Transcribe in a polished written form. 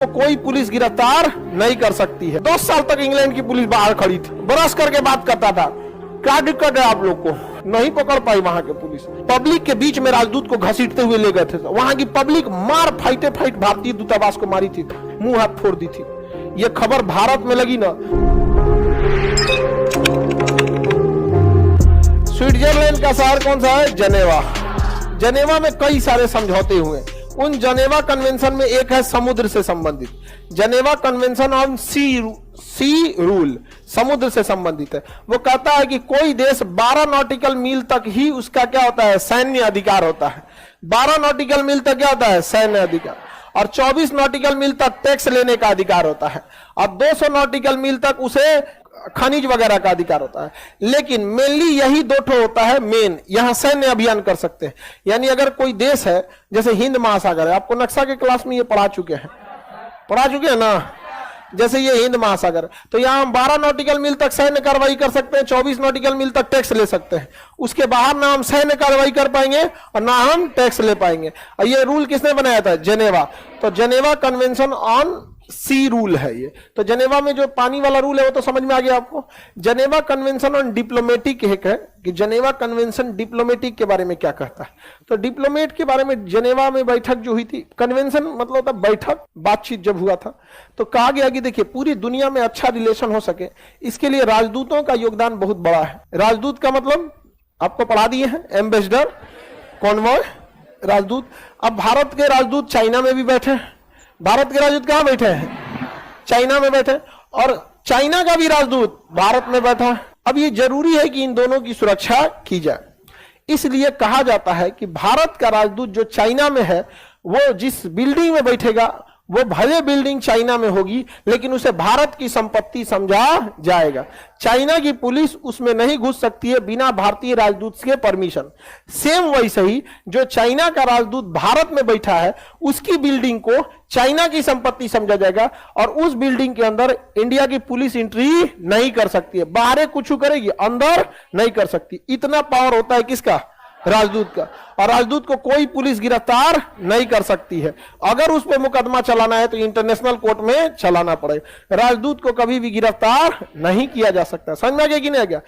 तो कोई पुलिस गिरफ्तार नहीं कर सकती है। 10 साल तक इंग्लैंड की पुलिस बाहर खड़ी थी, बरस करके बात करता था क्या दिक्कत है आप लोग को, नहीं पकड़ पाई वहां के पुलिस। पब्लिक के बीच में राजदूत को घसीटते हुए ले गए थे, वहां की पब्लिक मार फाइटे फाइट भारतीय दूतावास को मारी थी, मुंह हाथ फोड़ दी थी। ये खबर भारत में लगी ना। स्विट्जरलैंड का शहर कौन सा है? जेनेवा। जेनेवा में कई सारे समझौते हुए। उन जेनेवा कन्वेंशन में एक है समुद्र से संबंधित, Geneva convention on sea rule, समुद्र से संबंधित है। वो कहता है कि कोई देश 12 नॉटिकल मील तक ही उसका क्या होता है, सैन्य अधिकार होता है। 12 नॉटिकल मील तक क्या होता है, सैन्य अधिकार, और 24 नॉटिकल मील तक टैक्स लेने का अधिकार होता है, और 200 नॉटिकल मील तक उसे खनिज वगैरह का अधिकार होता है। लेकिन मेनली यही दो ठो होता है मेन, यहां सैन्य अभियान कर सकते हैं। यानी अगर कोई देश है, जैसे हिंद महासागर है, आपको नक्शा के क्लास में ये पढ़ा चुके हैं ना, जैसे ये हिंद महासागर, तो यहाँ हम 12 नॉटिकल मील तक सैन्य कार्रवाई कर सकते हैं, 24 नॉटिकल मील तक टैक्स ले सकते हैं। उसके बाहर ना हम सैन्य कार्रवाई कर पाएंगे और ना हम टैक्स ले पाएंगे। और ये रूल किसने बनाया था? जेनेवा। तो Geneva convention on sea rule है ये। तो जेनेवा में जो पानी वाला रूल है वो तो समझ में आ गया आपको। जेनेवा कन्वेंशन ऑन डिप्लोमेटिक एक है कि जेनेवा कन्वेंशन डिप्लोमेटिक के बारे में क्या कहता है। तो डिप्लोमेट के बारे में जेनेवा में बैठक जो हुई थी, कन्वेंशन मतलब होता बैठक, बातचीत जब हुआ था, तो कहा गया कि देखिए पूरी दुनिया में अच्छा रिलेशन हो सके, इसके लिए राजदूतों का योगदान बहुत बड़ा है। राजदूत का मतलब आपको पढ़ा दिए हैं, एम्बेसडर, कॉन्वॉय, राजदूत। अब भारत के राजदूत चाइना में भी बैठे हैं। भारत के राजदूत कहां बैठे हैं? चाइना में बैठे, और चाइना का भी राजदूत भारत में बैठा है। अब ये जरूरी है कि इन दोनों की सुरक्षा की जाए, इसलिए कहा जाता है कि भारत का राजदूत जो चाइना में है, वो जिस बिल्डिंग में बैठेगा वो भले बिल्डिंग चाइना में होगी, लेकिन उसे भारत की संपत्ति समझा जाएगा। चाइना की पुलिस उसमें नहीं घुस सकती है बिना भारतीय राजदूत के परमिशन। सेम वैसे ही जो चाइना का राजदूत भारत में बैठा है, उसकी बिल्डिंग को चाइना की संपत्ति समझा जाएगा, और उस बिल्डिंग के अंदर इंडिया की पुलिस एंट्री नहीं कर सकती है। बाहर कुछ करेगी, अंदर नहीं कर सकती। इतना पावर होता है किसका? राजदूत का। और राजदूत को कोई पुलिस गिरफ्तार नहीं कर सकती है। अगर उस पर मुकदमा चलाना है तो इंटरनेशनल कोर्ट में चलाना पड़ेगा। राजदूत को कभी भी गिरफ्तार नहीं किया जा सकता। समझ में आ गया कि नहीं आ गया?